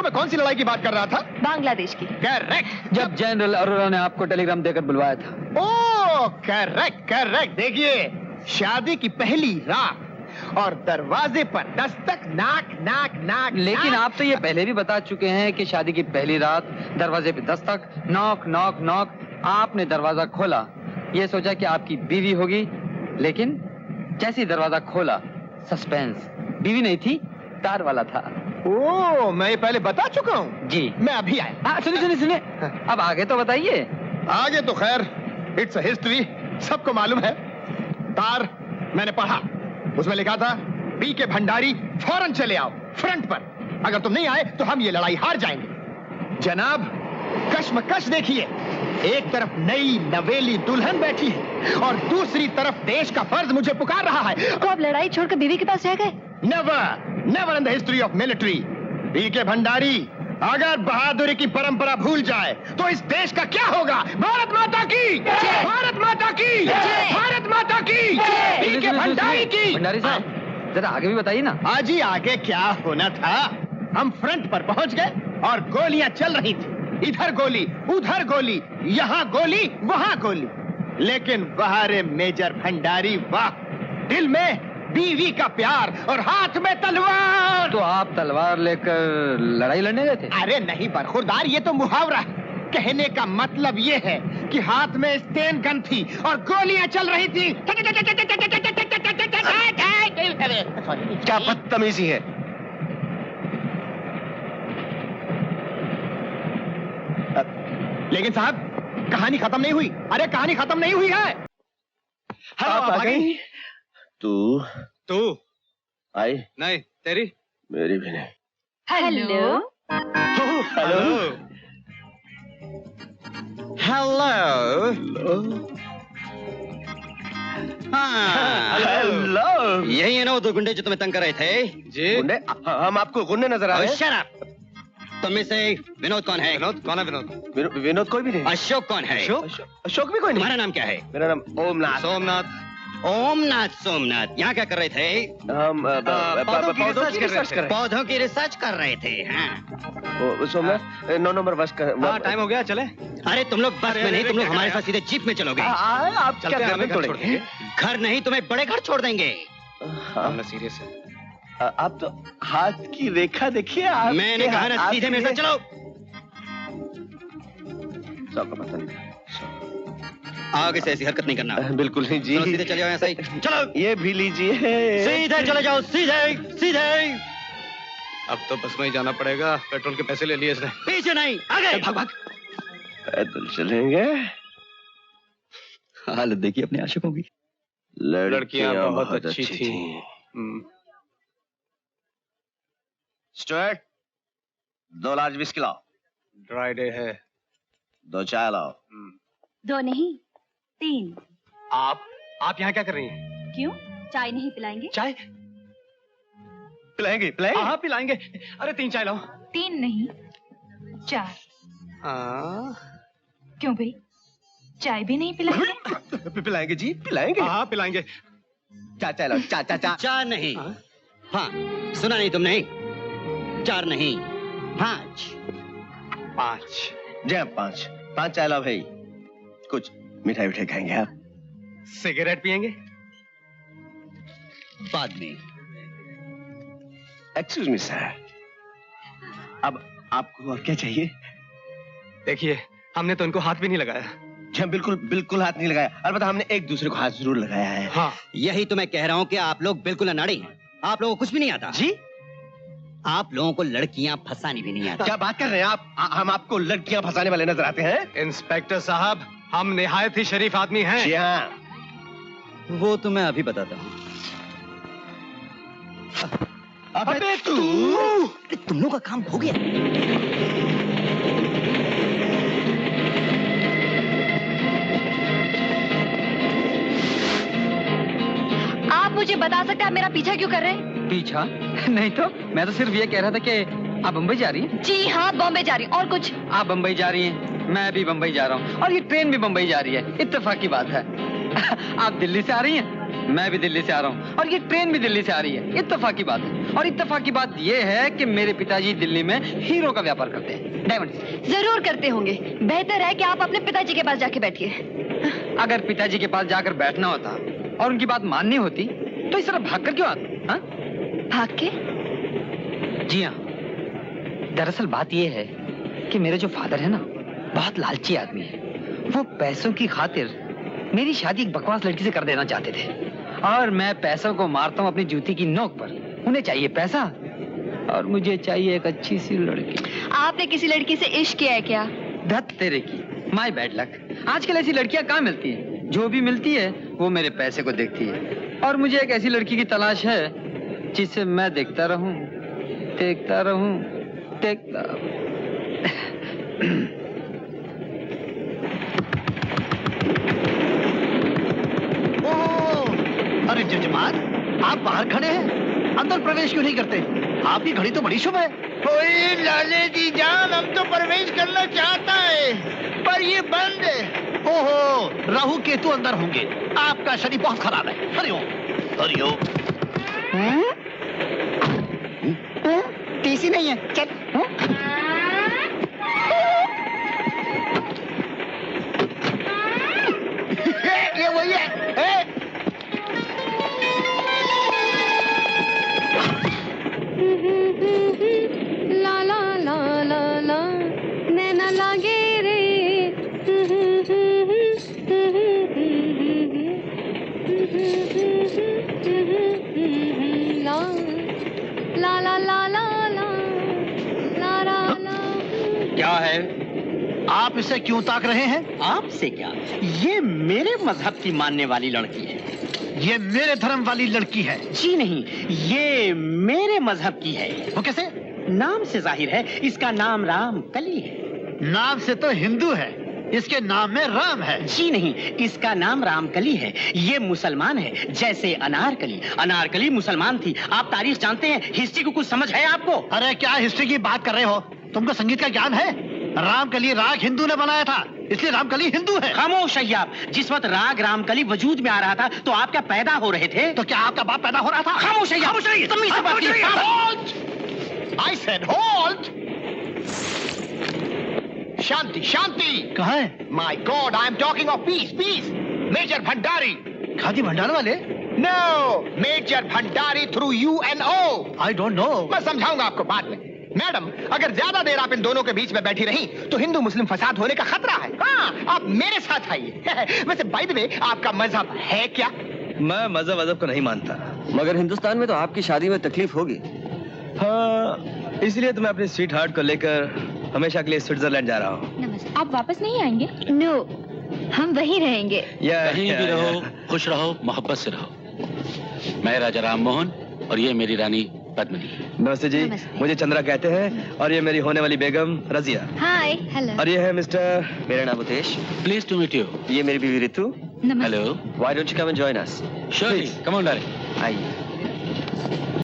तो मैं कौन सी लड़ाई की बात कर रहा था? बांग्लादेश की। करेक्ट। जब जनरल अरोरा ने आपको टेलीग्राम देकर बुलवाया था। ओह करेक्ट करेक्ट। देखिए, शादी की पहली रात और दरवाजे पर दस्तक, नाक नाक नाक। लेकिन आप तो ये पहले भी बता चुके हैं कि शादी की पहली रात दरवाजे पे दस्तक, नॉक नॉक नॉक। आपने दरवाजा खोला, ये सोचा कि आपकी बीवी होगी, लेकिन जैसे ही दरवाजा खोला, सस्पेंस, बीवी नहीं थी, तार वाला था। ओह, मैं ये पहले बता चुका हूँ जी। मैं अभी आया। सुनिए सुनिए सुनिए, अब आगे तो बताइए। आगे तो खैर इट्स अ हिस्ट्री, सबको मालूम है। तार मैंने पढ़ा, उसमें लिखा था पी के भंडारी फौरन चले आओ फ्रंट पर, अगर तुम नहीं आए तो हम ये लड़ाई हार जाएंगे। जनाब, कश्मकश देखिए, एक तरफ नई नवेली दुल्हन बैठी है और दूसरी तरफ देश का फर्ज मुझे पुकार रहा है। तो आप लड़ाई छोड़कर बीवी के पास रह गए? Never never in the history of military. P के भंडारी अगर बहादुरी की परंपरा भूल जाए तो इस देश का क्या होगा? भारत माता की, भारत माता की, भारत माता की, पी के भंडारी की। भंडारी साहब, जरा आगे भी बताइए ना। आज ही आगे क्या होना था? हम फ्रंट पर पहुंच गए और गोलियां चल रही थी, इधर गोली, उधर गोली, यहाँ गोली, वहाँ गोली। लेकिन बाहर मेजर भंडारी, वाह, दिल में बीवी का प्यार और हाथ में तलवार। तो आप तलवार लेकर लड़ाई लड़ने गए थे? अरे नहीं बरखुरदार, ये तो मुहावरा है। कहने का मतलब ये है कि हाथ में स्टेन गन थी और गोलियां चल रही थी। क्या बदतमीजी है। लेकिन साहब, कहानी खत्म नहीं हुई। अरे कहानी खत्म नहीं हुई है। आप आ गई? तू आई? नहीं, तेरी? मेरी भी नहीं। हेलो। Hello hello. हेलो। यही है ना वो दो गुंडे जो तुम्हें तंग कर रहे थे? जी। गुंडे? हम आपको गुंडे नजर आ रहे हैं? Shut up. तुम में से विनोद कौन है? विनोद कौन है? विनोद? विनोद कोई भी नहीं। अशोक कौन है? अशोक भी कोई नहीं। तुम्हारा नाम क्या है? मेरा नाम ओमनाथ। सोमनाथ। ओमनाथ सोमनाथ। यहाँ क्या कर रहे थे? हम पौधों की रिसर्च कर रहे थे। पौधों की रिसर्च कर रहे थे। हाँ। सोमनाथ 9 नंबर बस का। हाँ, टाइम हो गया, चले। अरे तुम लोग बस में नहीं, तुम लोग हमारे साथ सीधे जीप में चलोगे। आप क्या चलते हैं, हमें घर छोड़ देंगे। घर नहीं, तुम्हें बड़े घर छोड़ देंगे। मामला सीरियस है। आप तो हाथ की रेखा देखिए। मैंने कहा ना, सीधे मेरे साथ चलो। सबका पता नहीं। आगे से ऐसी हरकत नहीं करना। बिल्कुल नहीं जी। चलो सीधे चले जाओ, ऐसा ही चलो। ये भी लीजिए। सीधे चले जाओ, सीधे सीधे। अब तो बस में ही जाना पड़ेगा, पेट्रोल के पैसे ले लिए इसने। पीछे नहीं, आगे। भाग भाग। पैदल चलेंगे। हालत देखिए अपने आशिकों की। लड़कियां बहुत अच्छी थी। स्टुअर्ट, 2 लार्ज विस्की लाओ। ड्राई डे है। 2 चाय लाओ। 2 नहीं, 3। आप यहाँ क्या कर रही हैं? क्यों, चाय नहीं पिलाएंगे? चाय पिलाएंगे? हाँ, पिलाएंगे। अरे 3 चाय लाओ। 3 नहीं, 4। क्यों भाई, चाय भी नहीं पिलाएंगे? पिलाएंगे जी, पिलाएंगे। हाँ, पिलाएंगे। चाय लाओ। चा। 4 नहीं। हाँ, सुना नहीं तुमने? 4 नहीं, 5। 5। जय 5 चाय लाओ भाई। कुछ मिठाई खाएंगे आप? सिगरेट पिएंगे? बाद में। एक्सक्यूज मी सर, अब आपको और क्या चाहिए? देखिए, हमने तो इनको हाथ भी नहीं लगाया। जी बिल्कुल हाथ नहीं लगाया। अलबत्ता हमने एक दूसरे को हाथ जरूर लगाया है। हाँ, यही तो मैं कह रहा हूँ कि आप लोग बिल्कुल अनाड़ी हैं। आप लोगों को कुछ भी नहीं आता। जी, आप लोगों को लड़कियां फंसानी भी नहीं आती। क्या बात कर रहे हैं आप? हम आपको लड़कियां फंसाने वाले नजर आते हैं? इंस्पेक्टर साहब, हम निहायत ही शरीफ आदमी हैं। जी हाँ। वो तो मैं अभी बताता हूँ। अबे तू! तुम लोगों का काम हो गया। आप मुझे बता सकते हैं आप मेरा पीछा क्यों कर रहे हैं? पीछा? नहीं तो मैं तो सिर्फ ये कह रहा था कि आप बम्बई जा रही हैं? जी हाँ, बॉम्बे जा रही हूँ। और कुछ? आप बम्बई जा रही हैं, मैं भी बम्बई जा रहा हूँ और ये ट्रेन भी बम्बई जा रही है। इत्तेफाक की बात है। आप दिल्ली से आ रही हैं, मैं भी दिल्ली से आ रहा हूँ और ये ट्रेन भी दिल्ली से आ रही है। इत्तेफाक की बात है। और इत्तेफाक की बात ये है कि मेरे पिताजी दिल्ली में हीरो का व्यापार करते हैं, डायमंड। जरूर करते होंगे। बेहतर है कि आप अपने पिताजी के पास जाके बैठिए। अगर पिताजी के पास जाकर बैठना होता और उनकी बात माननी होती तो इस तरह भागकर क्यों आते? हाँ? भाग के? जी हाँ। दरअसल बात यह है कि मेरे जो फादर है ना, बहुत लालची आदमी है। वो पैसों की खातिर मेरी शादी एक बकवास लड़की से कर देना चाहते थे और मैं पैसों को मारता हूँ अपनी जूती की नोक पर। उन्हें चाहिए पैसा और मुझे चाहिए एक अच्छी सी लड़की। आपने किसी लड़की से इश्क किया है क्या? धत तेरे की, माय बैड लक। आजकल ऐसी लड़कियां कहाँ मिलती हैं? जो भी मिलती है वो मेरे पैसे को देखती है और मुझे एक ऐसी लड़की की तलाश है जिसे मैं देखता रहूं, देखता रहूं, देखता। अरे जजमान, आप बाहर खड़े हैं, अंदर प्रवेश क्यों नहीं करते? आपकी घड़ी तो बड़ी शुभ है। कोई लाले जी जान, हम तो प्रवेश करना चाहता है पर ये बंद है। ओहो, राहु केतु अंदर होंगे। आपका शनि बहुत खराब है। हरिओम हरिओम। टीसी नहीं है, चल। ये वही है। ला ला ला ला ला नैना लागे रे। ला ला ला ला ला ला ला ला। क्या है? आप इसे क्यों ताक रहे हैं? आपसे क्या? ये मेरे मजहब की मानने वाली लड़की है। ये मेरे धर्म वाली लड़की है। जी नहीं, ये मेरे मजहब की है। वो कैसे? नाम से जाहिर है, इसका नाम राम कली है। नाम से तो हिंदू है, इसके नाम में राम है। जी नहीं, इसका नाम रामकली है। ये मुसलमान है, जैसे अनारकली। अनारकली मुसलमान थी। आप तारीख जानते हैं, हिस्ट्री को कुछ समझ है आपको? अरे क्या हिस्ट्री की बात कर रहे हो? तुमको संगीत का ज्ञान है? रामकली राग हिंदू ने बनाया था, इसलिए रामकली हिंदू है। खामोश है आप। जिस वक्त राग रामकली वजूद में आ रहा था तो आप क्या पैदा हो रहे थे? तो क्या आपका बाप पैदा हो रहा था? खामोश है आप। तमीज से बात कीजिए। I said hold! शांति, शांति! कहाँ है? My God, I am talking of peace, peace! Major Bhandari! Khadi भंडार वाले? No! Major Bhandari through UNO! I don't know. मैं समझाऊंगा आपको बाद में। मैडम, अगर ज्यादा देर आप इन दोनों के बीच में बैठी रहीं, तो हिंदू मुस्लिम फसाद होने का खतरा है। हाँ, आप मेरे साथ आइए। वैसे बाय द वे, आपका मजहब है क्या? मैं मजहब को नहीं मानता। मगर हिंदुस्तान में तो आपकी शादी में तकलीफ होगी। हाँ, इसलिए तो मैं अपनी स्वीट हार्ट को लेकर हमेशा के लिए स्विट्जरलैंड जा रहा हूँ। नमस्ते। आप वापस नहीं आएंगे? नो, हम वहीं रहेंगे। कहीं भी रहो, खुश रहो, मोहब्बत से रहो। मैं राजा राम मोहन और ये मेरी रानी पद्मिनी। नमस्ते जी। नमस्ते। मुझे चंद्रा कहते हैं और ये मेरी होने वाली बेगम रजिया। हाय। हेलो। और ये है मिस्टर, मेरा नाम Utesh. Please to meet you. ये मेरी बीवी रितु। नमस्ते। Hello. Why don't you come and join us? Surely, come on darling. आइए।